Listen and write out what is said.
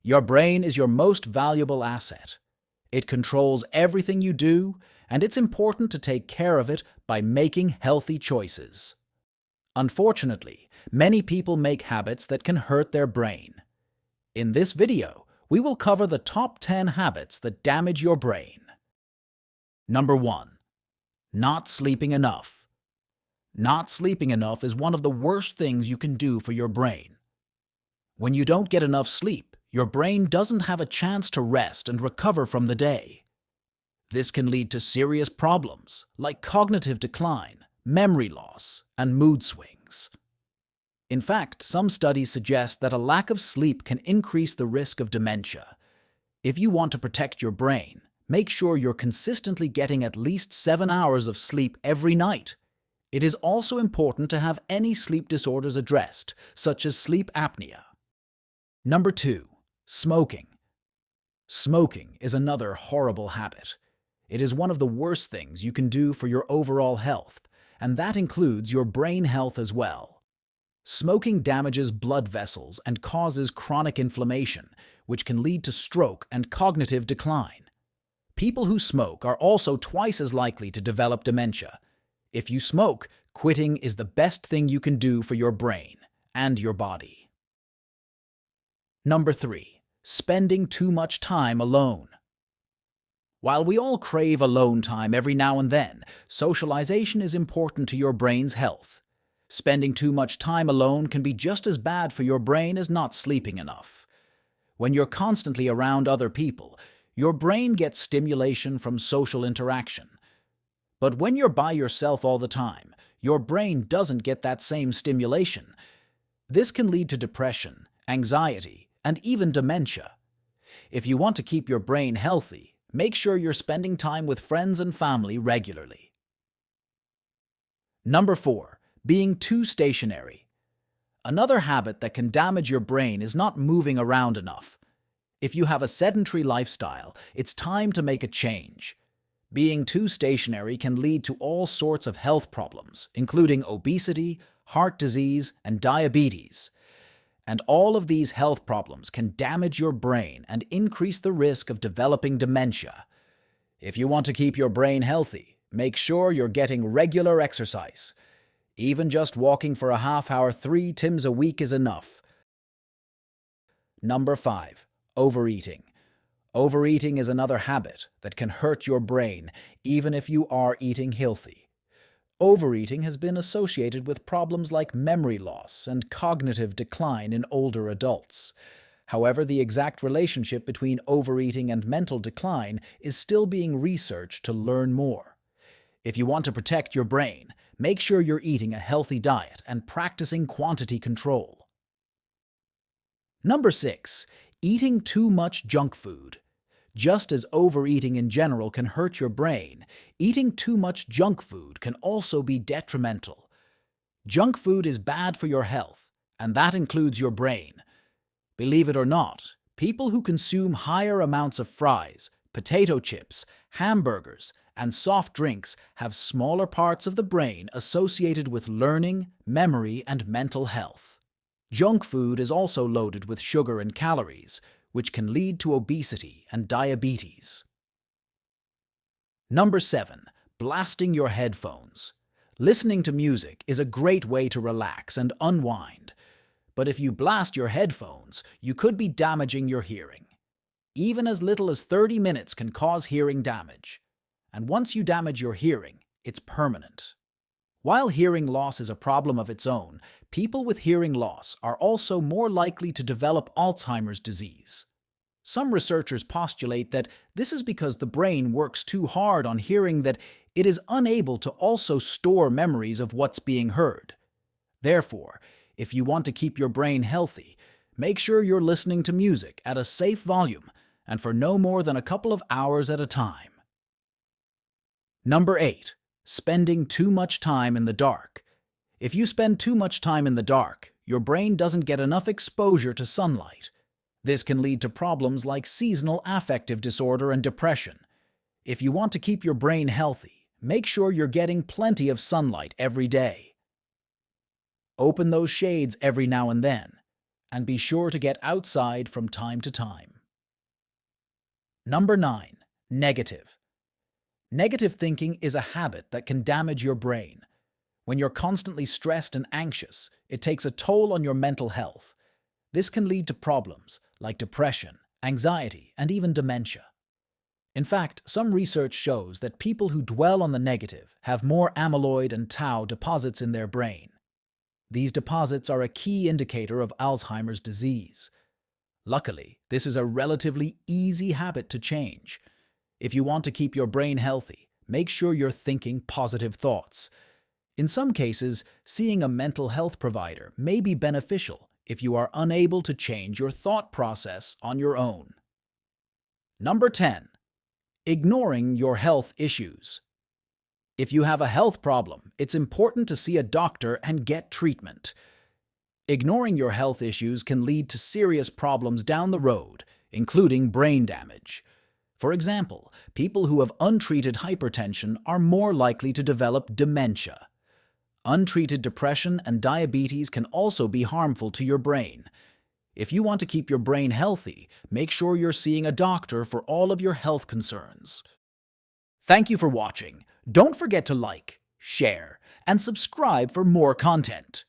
Your brain is your most valuable asset. It controls everything you do, and it's important to take care of it by making healthy choices. Unfortunately, many people make habits that can hurt their brain. In this video, we will cover the top 10 habits that damage your brain. Number 1. Not sleeping enough. Not sleeping enough is one of the worst things you can do for your brain. When you don't get enough sleep, your brain doesn't have a chance to rest and recover from the day. This can lead to serious problems like cognitive decline, memory loss, and mood swings. In fact, some studies suggest that a lack of sleep can increase the risk of dementia. If you want to protect your brain, make sure you're consistently getting at least 7 hours of sleep every night. It is also important to have any sleep disorders addressed, such as sleep apnea. Number 2. Smoking. Smoking is another horrible habit. It is one of the worst things you can do for your overall health, and that includes your brain health as well. Smoking damages blood vessels and causes chronic inflammation, which can lead to stroke and cognitive decline. People who smoke are also twice as likely to develop dementia. If you smoke, quitting is the best thing you can do for your brain and your body. Number 3. Spending too much time alone. While we all crave alone time every now and then, socialization is important to your brain's health. Spending too much time alone can be just as bad for your brain as not sleeping enough. When you're constantly around other people, your brain gets stimulation from social interaction. But when you're by yourself all the time, your brain doesn't get that same stimulation. This can lead to depression, anxiety, and even dementia. If you want to keep your brain healthy, make sure you're spending time with friends and family regularly. Number 4. Being too stationary. Another habit that can damage your brain is not moving around enough. If you have a sedentary lifestyle, it's time to make a change. Being too stationary can lead to all sorts of health problems, including obesity, heart disease, and diabetes. And all of these health problems can damage your brain and increase the risk of developing dementia. If you want to keep your brain healthy, make sure you're getting regular exercise. Even just walking for a half hour 3 times a week is enough. Number 5. Overeating. Overeating is another habit that can hurt your brain, even if you are eating healthy. Overeating has been associated with problems like memory loss and cognitive decline in older adults. However, the exact relationship between overeating and mental decline is still being researched to learn more. If you want to protect your brain, make sure you're eating a healthy diet and practicing quantity control. Number 6. Eating too much junk food. Just as overeating in general can hurt your brain, eating too much junk food can also be detrimental. Junk food is bad for your health, and that includes your brain. Believe it or not, people who consume higher amounts of fries, potato chips, hamburgers, and soft drinks have smaller parts of the brain associated with learning, memory, and mental health. Junk food is also loaded with sugar and calories, which can lead to obesity and diabetes. Number 7. Blasting your headphones. Listening to music is a great way to relax and unwind. But if you blast your headphones, you could be damaging your hearing. Even as little as 30 minutes can cause hearing damage. And once you damage your hearing, it's permanent. While hearing loss is a problem of its own, people with hearing loss are also more likely to develop Alzheimer's disease. Some researchers postulate that this is because the brain works too hard on hearing that it is unable to also store memories of what's being heard. Therefore, if you want to keep your brain healthy, make sure you're listening to music at a safe volume and for no more than a couple of hours at a time. Number 8. Spending too much time in the dark. If you spend too much time in the dark, your brain doesn't get enough exposure to sunlight. This can lead to problems like seasonal affective disorder and depression. If you want to keep your brain healthy, make sure you're getting plenty of sunlight every day. Open those shades every now and then. and be sure to get outside from time to time. Number 9. Negative. Negative thinking is a habit that can damage your brain. When you're constantly stressed and anxious, it takes a toll on your mental health. This can lead to problems like depression, anxiety, and even dementia. In fact, some research shows that people who dwell on the negative have more amyloid and tau deposits in their brain. These deposits are a key indicator of Alzheimer's disease. Luckily, this is a relatively easy habit to change. If you want to keep your brain healthy, make sure you're thinking positive thoughts. In some cases, seeing a mental health provider may be beneficial if you are unable to change your thought process on your own. Number 10. Ignoring your health issues. If you have a health problem, it's important to see a doctor and get treatment. Ignoring your health issues can lead to serious problems down the road, including brain damage. For example, people who have untreated hypertension are more likely to develop dementia. Untreated depression and diabetes can also be harmful to your brain. If you want to keep your brain healthy, make sure you're seeing a doctor for all of your health concerns. Thank you for watching. Don't forget to like, share, and subscribe for more content.